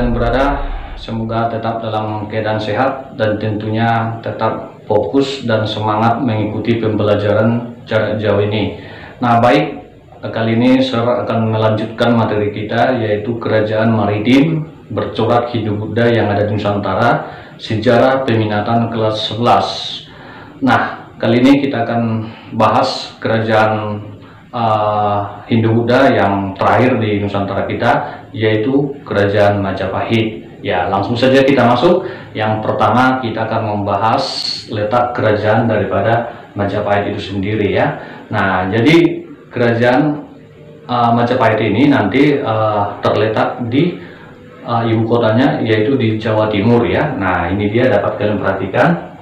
kalian berada, semoga tetap dalam keadaan sehat dan tentunya tetap fokus dan semangat mengikuti pembelajaran jarak jauh ini. Nah, baik, kali ini saya akan melanjutkan materi kita, yaitu Kerajaan Maritim Bercorak Hindu-Buddha yang ada di Nusantara, sejarah peminatan kelas 11. Nah, kali ini kita akan bahas kerajaan Hindu-Buddha yang terakhir di Nusantara kita, yaitu Kerajaan Majapahit. Ya, langsung saja kita masuk. Yang pertama kita akan membahas letak kerajaan daripada Majapahit itu sendiri ya. Nah, jadi kerajaan Majapahit ini nanti terletak di ibu kotanya, yaitu di Jawa Timur ya. Nah, ini dia, dapat kalian perhatikan.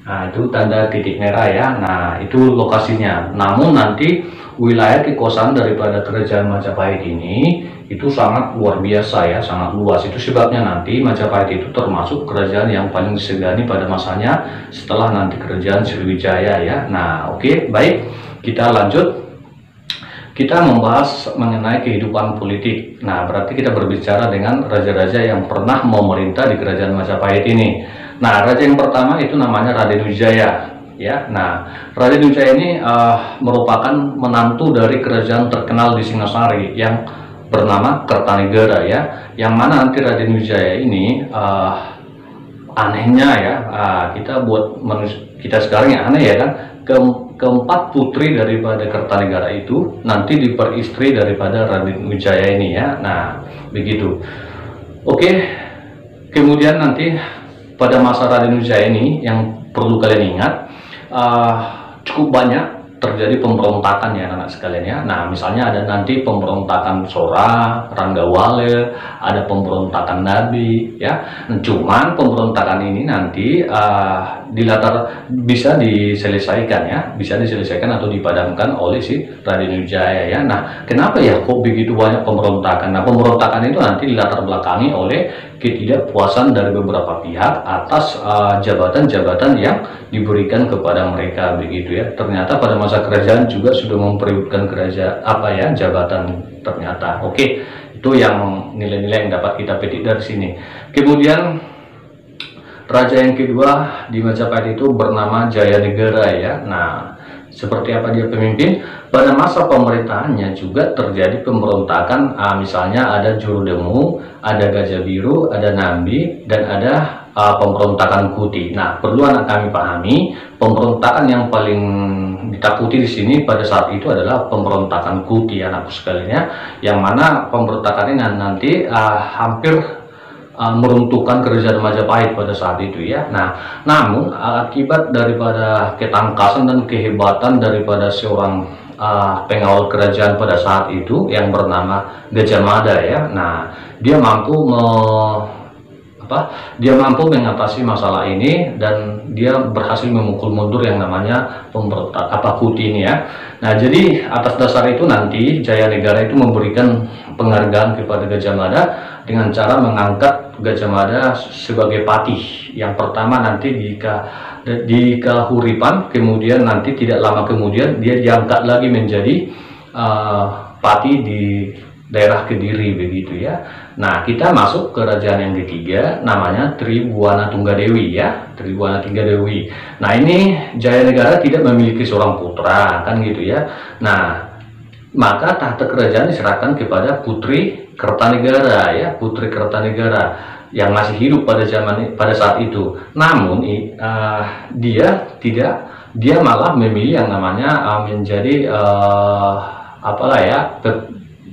Nah, itu tanda titik merah ya. Nah, itu lokasinya. Namun nanti wilayah kekuasaan daripada Kerajaan Majapahit ini itu sangat luar biasa ya, sangat luas. Itu sebabnya nanti Majapahit itu termasuk kerajaan yang paling disegani pada masanya setelah nanti Kerajaan Sriwijaya ya. Nah, oke, baik, kita lanjut. Kita membahas mengenai kehidupan politik. Nah, berarti kita berbicara dengan raja-raja yang pernah memerintah di Kerajaan Majapahit ini. Nah, raja yang pertama itu namanya Raden Wijaya ya. Nah, Raden Wijaya ini merupakan menantu dari kerajaan terkenal di Singasari yang bernama Kertanegara ya. Yang mana nanti Raden Wijaya ini anehnya ya, kita buat kita sekarang yang aneh ya kan, keempat putri daripada Kertanegara itu nanti diperistri daripada Raden Wijaya ini ya. Nah, begitu. Oke, kemudian nanti pada masa Raden Wijaya ini yang perlu kalian ingat, cukup banyak terjadi pemberontakan ya anak sekalian ya. Nah, misalnya ada nanti pemberontakan Sora, Ranggawale, ada pemberontakan Nabi ya. Cuman pemberontakan ini nanti bisa diselesaikan ya, bisa diselesaikan atau dipadamkan oleh si Raden Wijaya ya. Nah, kenapa ya kok begitu banyak pemberontakan? Nah, pemberontakan itu nanti dilatar belakangi oleh ketidakpuasan dari beberapa pihak atas jabatan-jabatan yang diberikan kepada mereka begitu ya. Ternyata pada masa kerajaan juga sudah memperebutkan jabatan ternyata. Oke, itu yang nilai-nilai yang dapat kita petik dari sini. Kemudian raja yang kedua di Majapahit itu bernama Jayanegara ya. Nah, seperti apa dia pemimpin? Pada masa pemerintahannya juga terjadi pemberontakan, misalnya ada Jurudemu, ada Gajah Biru, ada Nambi, dan ada pemberontakan Kuti. Nah, perlu anak kami pahami, pemberontakan yang paling ditakuti di sini pada saat itu adalah pemberontakan Kuti, anakku sekalian ya, yang mana pemberontakan ini nanti hampir meruntuhkan Kerajaan Majapahit pada saat itu ya. Nah, namun akibat daripada ketangkasan dan kehebatan daripada seorang pengawal kerajaan pada saat itu yang bernama Gajah Mada ya. Nah, dia mampu mengatasi masalah ini dan dia berhasil memukul mundur yang namanya pemberontak Kuti ini ya. Nah, jadi atas dasar itu nanti Jayanegara itu memberikan penghargaan kepada Gajah Mada dengan cara mengangkat Gajah Mada sebagai patih yang pertama nanti di Kahuripan, kemudian nanti tidak lama kemudian dia diangkat lagi menjadi patih di daerah Kediri begitu ya. Nah, kita masuk ke kerajaan yang ketiga, namanya Tribhuwana Tunggadewi ya, Tribhuwana Tunggadewi. Nah, ini Jayanegara tidak memiliki seorang putra kan gitu ya. Nah, maka tahta kerajaan diserahkan kepada putri Kertanegara ya, putri Kertanegara yang masih hidup pada saat itu. Namun dia malah memilih yang namanya menjadi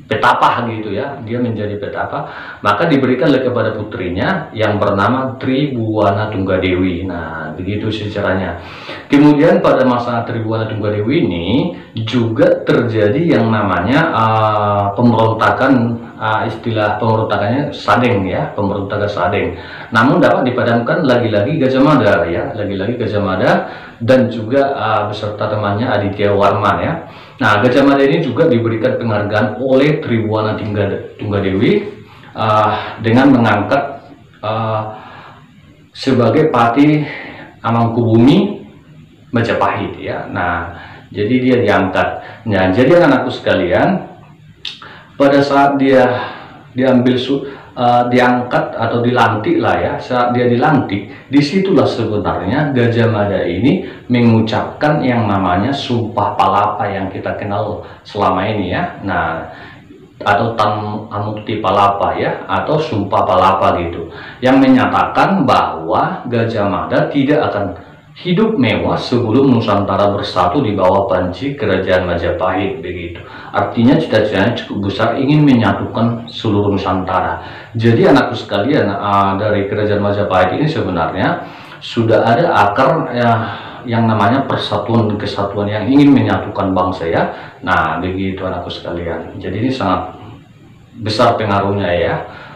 petapah gitu ya. Dia menjadi petapah, maka diberikanlah kepada putrinya yang bernama Tribhuwana Tunggadewi. Nah, begitu sejarahnya. Kemudian pada masa Tribhuwana Tunggadewi ini juga terjadi yang namanya pemberontakan, istilah pemberontakannya Sadeng ya, pemberontakan Sadeng. Namun dapat dipadamkan lagi-lagi Gajah Mada ya, lagi-lagi Gajah Mada dan juga beserta temannya Aditya Warman ya. Nah, Gajah Mada ini juga diberikan penghargaan oleh Tribhuwana Tunggadewi dengan mengangkat sebagai patih Amangkubumi Majapahit ya. Nah, jadi dia diangkat. Nah, jadi anakku sekalian, pada saat dia diambil diangkat atau dilantik lah ya, saat dia dilantik, disitulah sebenarnya Gajah Mada ini mengucapkan yang namanya Sumpah Palapa yang kita kenal selama ini ya. Nah, atau Tan Amukti Palapa ya, atau Sumpah Palapa gitu, yang menyatakan bahwa Gajah Mada tidak akan hidup mewah sebelum Nusantara bersatu di bawah panji Kerajaan Majapahit begitu. Artinya cita-citanya cukup besar, ingin menyatukan seluruh Nusantara. Jadi anakku sekalian, dari Kerajaan Majapahit ini sebenarnya sudah ada akar ya, yang namanya persatuan kesatuan yang ingin menyatukan bangsa ya. Nah begitu anakku sekalian. Jadi ini sangat besar pengaruhnya ya.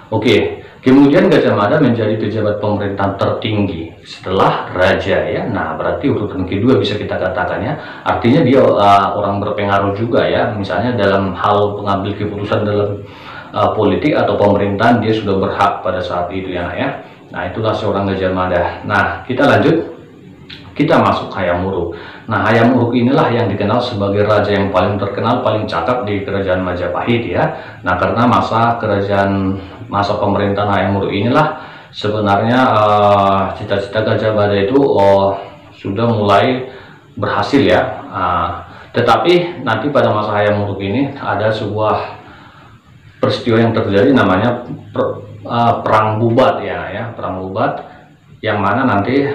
Oke. Kemudian Gajah Mada menjadi pejabat pemerintahan tertinggi setelah raja ya. Nah berarti urutan kedua bisa kita katakan ya. Artinya dia orang berpengaruh juga ya. Misalnya dalam hal pengambil keputusan dalam politik atau pemerintahan, dia sudah berhak pada saat itu ya. Nah itulah seorang Gajah Mada. Nah kita lanjut. Kita masuk Hayam Wuruk. Nah Hayam Wuruk inilah yang dikenal sebagai raja yang paling terkenal, paling cakap di Kerajaan Majapahit ya. Nah karena masa pemerintahan Hayam Wuruk inilah sebenarnya cita-cita Gajah Mada itu sudah mulai berhasil ya. Tetapi nanti pada masa Hayam Wuruk ini ada sebuah peristiwa yang terjadi namanya Perang Bubat ya, Perang Bubat, yang mana nanti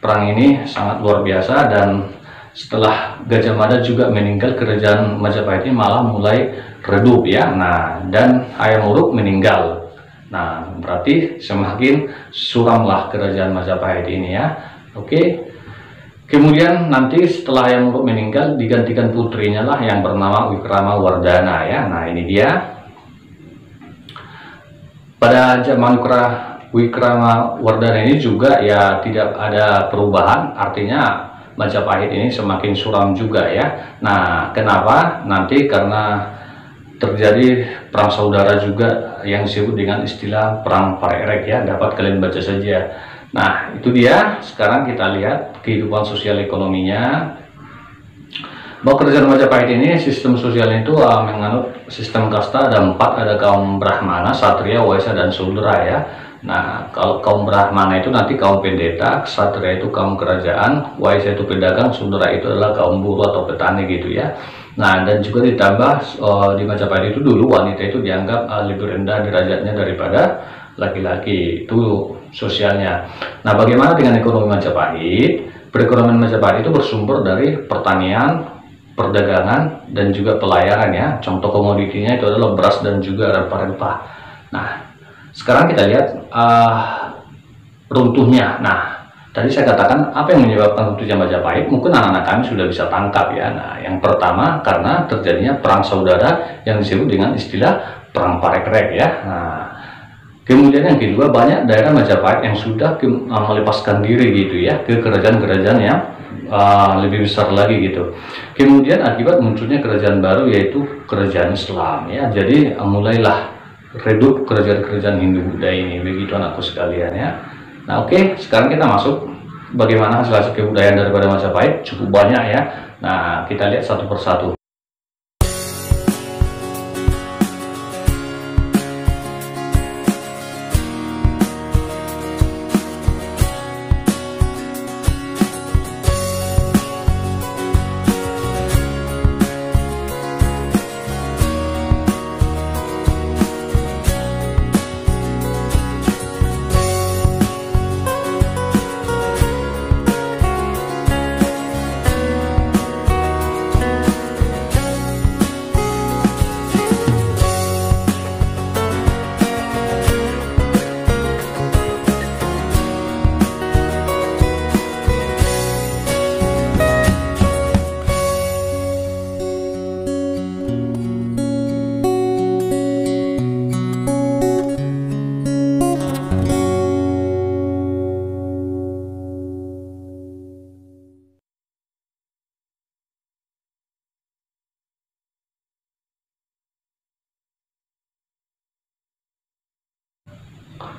perang ini sangat luar biasa, dan setelah Gajah Mada juga meninggal, Kerajaan Majapahit ini malah mulai redup ya. Nah dan Hayam Wuruk meninggal. Nah berarti semakin suramlah Kerajaan Majapahit ini ya. Oke. Kemudian nanti setelah Hayam Wuruk meninggal, digantikan putrinya lah yang bernama Wikramawardhana ya. Nah ini dia. Pada zaman Wikramawardhana ini juga ya tidak ada perubahan, artinya Majapahit ini semakin suram juga ya. Nah kenapa? Nanti karena terjadi perang saudara juga yang disebut dengan istilah Perang Parerek ya, dapat kalian baca saja. Nah itu dia. Sekarang kita lihat kehidupan sosial ekonominya. Bahwa Kerajaan Majapahit ini sistem sosialnya itu menganut sistem kasta, ada 4, ada kaum Brahmana, Satria, Waisya, dan Sudra ya. Nah kalau kaum Brahmana itu nanti kaum pendeta, Satria itu kaum kerajaan, Waisya itu pedagang, Sudra itu adalah kaum buruh atau petani gitu ya. Nah dan juga ditambah di Majapahit itu dulu wanita itu dianggap lebih rendah derajatnya daripada laki-laki, itu sosialnya. Nah bagaimana dengan ekonomi Majapahit? Perekonomian Majapahit itu bersumber dari pertanian, perdagangan, dan juga pelayaran ya. Contoh komoditinya itu adalah beras dan juga rempah-rempah. Nah sekarang kita lihat runtuhnya. Nah tadi saya katakan apa yang menyebabkan runtuhnya Majapahit, mungkin anak-anak kami sudah bisa tangkap ya. Nah yang pertama karena terjadinya perang saudara yang disebut dengan istilah Perang Parerek ya. Nah kemudian yang kedua, banyak daerah Majapahit yang sudah melepaskan diri gitu ya ke kerajaan-kerajaan yang lebih besar lagi gitu. Kemudian akibat munculnya kerajaan baru yaitu kerajaan Islam ya. Jadi mulailah redup kerajaan-kerajaan Hindu Buddha ini, begitu anakku sekalian ya. Nah oke, sekarang kita masuk bagaimana hasil-hasil kebudayaan daripada Majapahit, cukup banyak ya. Nah kita lihat satu persatu.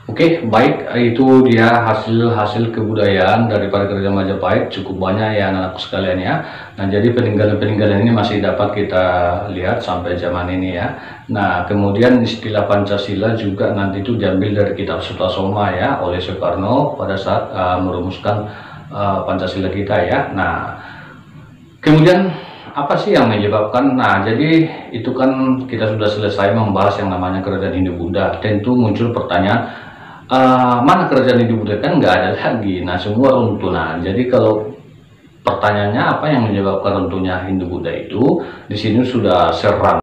Oke, baik, itu dia hasil kebudayaan daripada kerajaan Majapahit, cukup banyak ya anak-anakku sekalian ya. Nah, jadi peninggalan-peninggalan ini masih dapat kita lihat sampai zaman ini ya. Nah, kemudian istilah Pancasila juga nanti itu diambil dari kitab Sutasoma ya oleh Soekarno pada saat merumuskan Pancasila kita ya. Nah, kemudian apa sih yang menyebabkan? Nah, jadi itu kan kita sudah selesai membahas yang namanya kerajaan Hindu-Buddha. Tentu muncul pertanyaan, mana kerajaan Hindu-Buddha? Kan nggak ada lagi. Nah, semua runtuh. Nah, jadi kalau pertanyaannya apa yang menyebabkan runtuhnya Hindu-Buddha itu, di sini sudah serangkum.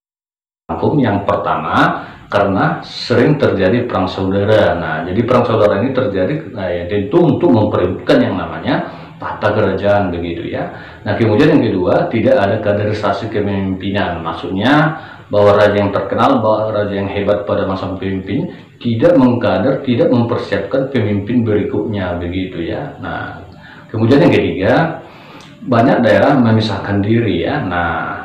Yang pertama, karena sering terjadi perang saudara. Nah, jadi perang saudara ini terjadi ya, tentu untuk memperebutkan yang namanya tahta kerajaan begitu ya. Nah, kemudian yang kedua, tidak ada kaderisasi kepemimpinan. Maksudnya bahwa raja yang terkenal, bahwa raja yang hebat pada masa pemimpin tidak mengkader, tidak mempersiapkan pemimpin berikutnya begitu ya. Nah, kemudian yang ketiga, banyak daerah memisahkan diri ya. Nah,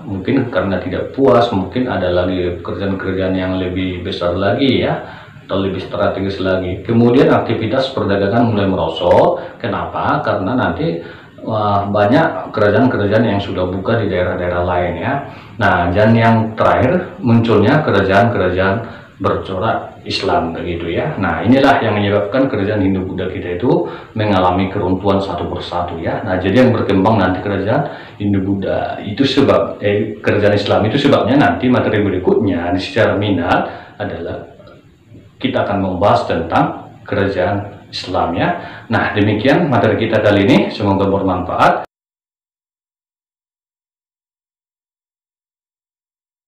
mungkin karena tidak puas, mungkin ada lagi kerjaan-kerjaan yang lebih besar lagi ya, atau lebih strategis lagi. Kemudian aktivitas perdagangan mulai merosot. Kenapa? Karena nanti banyak kerajaan-kerajaan yang sudah buka di daerah-daerah lain ya. Nah, dan yang terakhir munculnya kerajaan-kerajaan bercorak Islam begitu ya. Nah, inilah yang menyebabkan kerajaan Hindu-Buddha kita itu mengalami keruntuhan satu persatu ya. Nah, jadi yang berkembang nanti kerajaan Hindu-Buddha itu sebab kerajaan Islam itu sebabnya nanti materi berikutnya secara minat adalah kita akan membahas tentang kerajaan Islam ya. Nah, demikian materi kita kali ini, semoga bermanfaat.